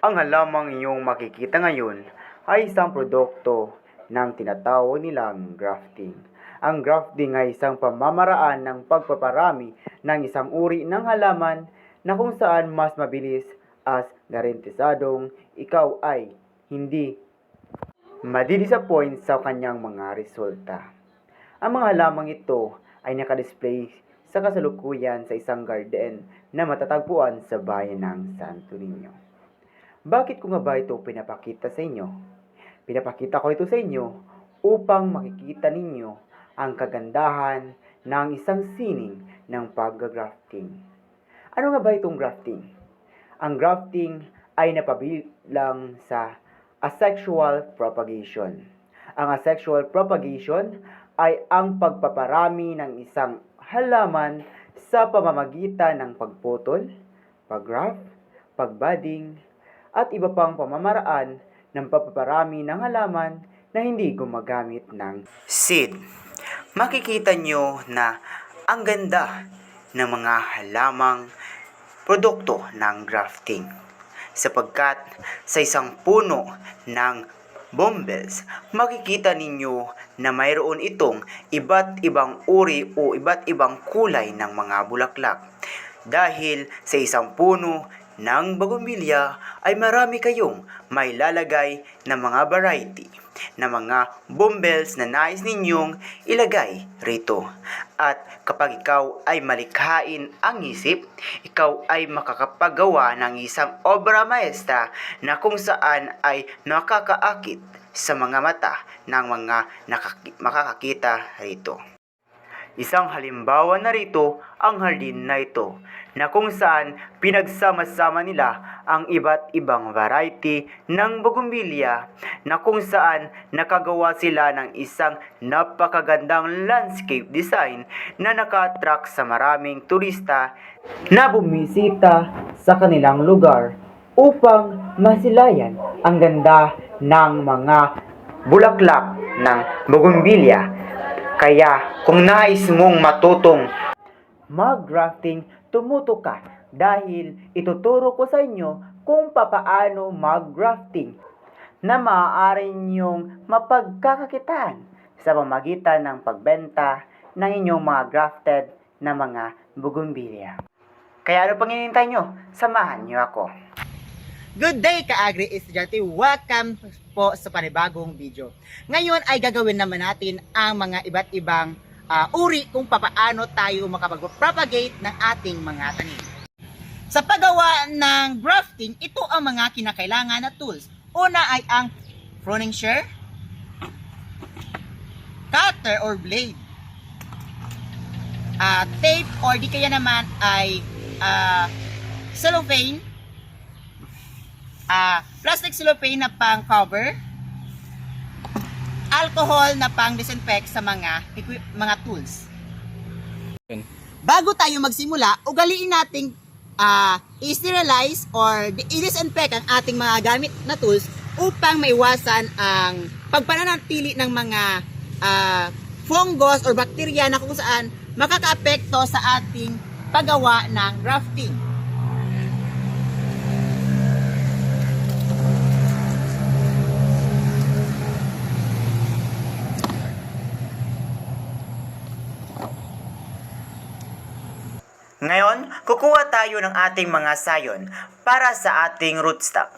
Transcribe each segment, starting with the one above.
Ang halamang iyong makikita ngayon ay isang produkto ng tinatawag nilang grafting. Ang grafting ay isang pamamaraan ng pagpaparami ng isang uri ng halaman na kung saan mas mabilis at garantisadong ikaw ay hindi madidisappoint sa kanyang mga resulta. Ang mga halamang ito ay nakadisplay sa kasalukuyan sa isang garden na matatagpuan sa bayan ng Santo Niño. Bakit ko nga ba ito pinapakita sa inyo? Pinapakita ko ito sa inyo upang makikita ninyo ang kagandahan ng isang sining ng pag-grafting. Ano nga ba itong grafting? Ang grafting ay napabilang sa asexual propagation. Ang asexual propagation ay ang pagpaparami ng isang halaman sa pamamagitan ng pagputol, paggraft, pagbudding, at iba pang pamamaraan ng pagpaparami ng halaman na hindi gumagamit ng seed. Makikita nyo na ang ganda ng mga halamang produkto ng grafting sapagkat sa isang puno ng bombles, makikita ninyo na mayroon itong iba't ibang uri o iba't ibang kulay ng mga bulaklak. Dahil sa isang puno ng bougainvillea ay marami kayong may lalagay na mga variety na mga bombles na nais ninyong ilagay rito. At kapag ikaw ay malikhain ang isip, ikaw ay makakapagawa ng isang obra maestra na kung saan ay nakakaakit sa mga mata ng mga makakakita rito. Isang halimbawa na rito ang hardin na ito na kung saan pinagsama-sama nila ang iba't ibang variety ng bougainvillea na kung saan nakagawa sila ng isang napakagandang landscape design na naka-attract sa maraming turista na bumisita sa kanilang lugar upang masilayan ang ganda ng mga bulaklak ng bougainvillea. Kaya kung nais mong matutong mag-grafting, tumuto ka dahil ituturo ko sa inyo kung papaano mag-grafting na maaari niyong mapagkakakitaan sa pamamagitan ng pagbenta ng inyong mga grafted na mga bougainvillea. Kaya ano pang hinihintay nyo? Samahan nyo ako. Good day, ka-agri estudyante! Welcome po sa panibagong video. Ngayon ay gagawin naman natin ang mga iba't ibang uri kung papaano tayo makapag-propagate ng ating mga tanim. Sa paggawa ng grafting, ito ang mga kinakailangan na tools. Una ay ang pruning shear, cutter or blade, tape or di kaya naman ay cellophane, plastic cellophane na pang cover, alcohol na pang disinfect sa mga tools. Bago tayo magsimula, ugaliin nating i-sterilize or i-disinfect ang ating mga gamit na tools upang maiwasan ang pagpananatili ng mga fungus or bacteria na kung saan makakaapekto sa ating paggawa ng grafting. Ngayon, kukuha tayo ng ating mga sayon para sa ating rootstock.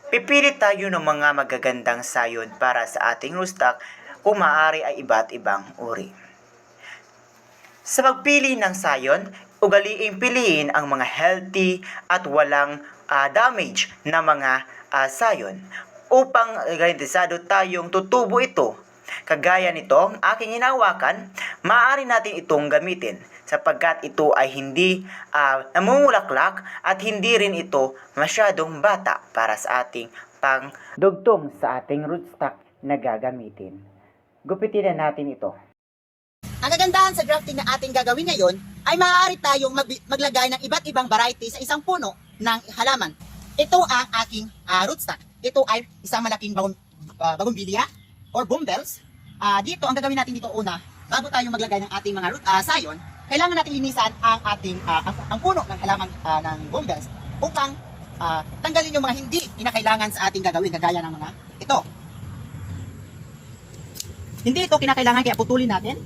Pipili tayo ng mga magagandang sayon para sa ating rootstock kung maaari ay iba't ibang uri. Sa pagpili ng sayon, ugaliing piliin ang mga healthy at walang damage na mga sayon upang garantisado tayong tutubo ito. Kagaya nito, ang aking hinawakan, maaari natin itong gamitin sapagkat ito ay hindi namumulaklak at hindi rin ito masyadong bata para sa ating pangdugtong sa ating rootstock na gagamitin. Gupitin na natin ito. Ang kagandahan sa grafting na ating gagawin ngayon ay maaari tayong maglagay ng iba't ibang variety sa isang puno ng halaman. Ito ang aking rootstock. Ito ay isang malaking bougainvillea or bombles. Dito, ang gagawin natin dito una, bago tayo maglagay ng ating mga sayon, kailangan natin linisan ang ating ang puno ng halaman ng bulbs upang tanggalin yung mga hindi kinakailangan sa ating gagawin, kagaya ng mga ito. Hindi ito kinakailangan, kaya putulin natin,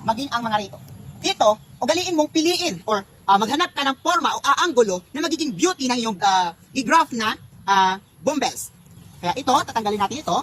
maging ang mga rito. Dito, ugaliin mong piliin or maghanap ka ng forma o anggulo na magiging beauty ng iyong i-graft na bulbs. Kaya ito, tatanggalin natin ito.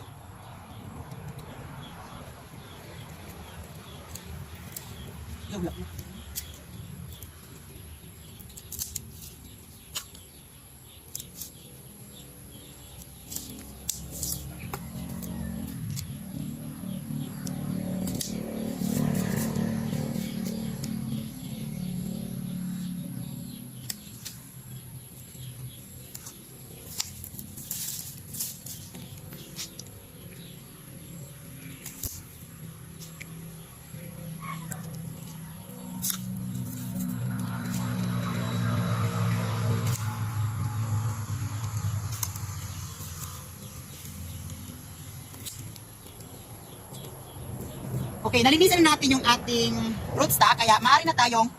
Okay, nalinisan na natin yung ating rootstock, kaya maaari na tayong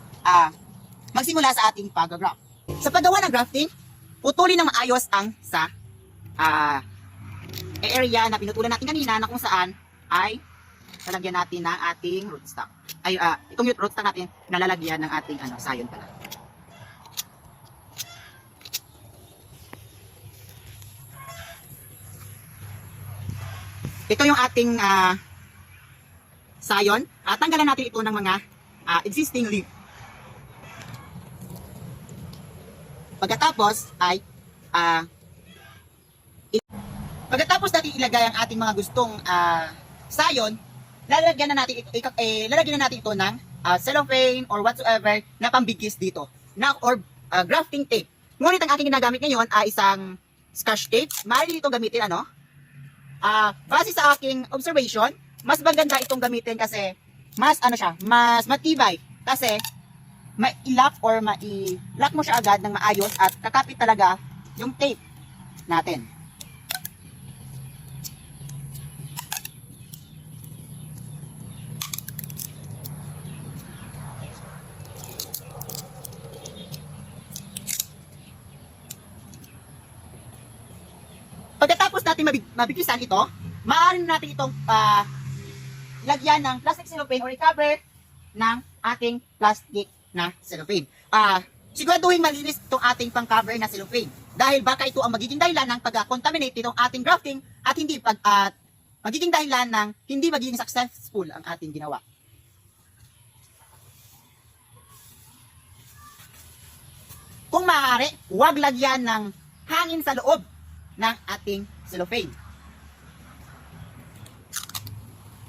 magsimula sa ating pag-graft. Sa paggawa ng grafting, putulin ng maayos ang sa area na pinutulan natin kanina na kung saan ay lalagyan natin ng ating rootstock. Ay, itong rootstock natin nalalagyan ng ating sayon pala. Ito yung ating sayon. Tanggalan natin ito ng mga existing leaf. Pagkatapos ay pagkatapos natin ilagay ang ating mga gustong sayon, lalagyan na natin ito ng cellophane or whatsoever na pambigis dito or grafting tape. Ngunit ang aking ginagamit ngayon ay isang scotch tape. Maaari dito gamitin base sa aking observation, mas maganda itong gamitin kasi mas mas matibay kasi mai-lock or mai-lock mo siya agad ng maayos at kakapit talaga yung tape natin. Pagkatapos natin mabigisan ito, maaari natin itong lagyan ng plastic cellophane or i-cover ng ating plastic na cellophane. Siguraduhin malinis itong ating pang-cover na cellophane dahil baka ito ang magiging dahilan ng pag-contaminate itong ating grafting at magiging dahilan ng hindi magiging successful ang ating ginawa. Kung maaari, huwag lagyan ng hangin sa loob ng ating cellophane.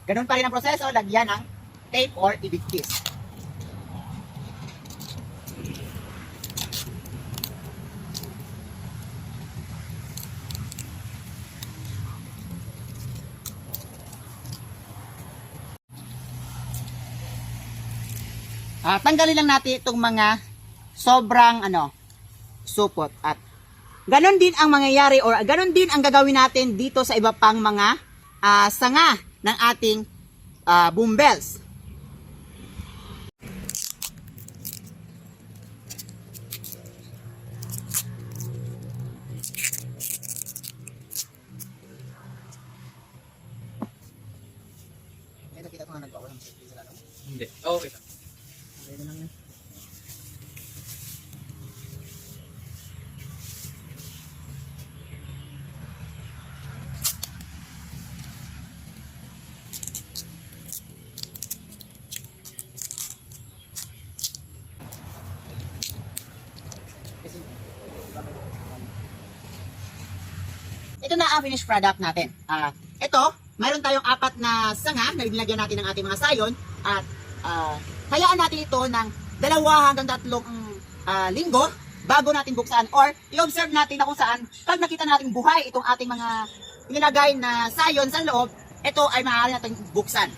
Ganun pa rin ang proseso, lagyan ng tape or ibigkis. Tanggalin lang natin itong mga sobrang supot at ganon din ang mangyayari or ganon din ang gagawin natin dito sa iba pang mga sanga ng ating bulbs. Nakita ko na nagbawa ng safety sila, no? Hindi. Okay. Pwede lang yan. Ito na ang finished product natin. Ito, mayroon tayong 4 na sanga na nilagyan natin ng ating mga sayon at hayaan natin ito ng 2 hanggang 3 linggo bago natin buksan or i-observe natin na kung saan pag nakita natin buhay itong ating mga nilagay na sayon sa loob, ito ay maaari natin buksan.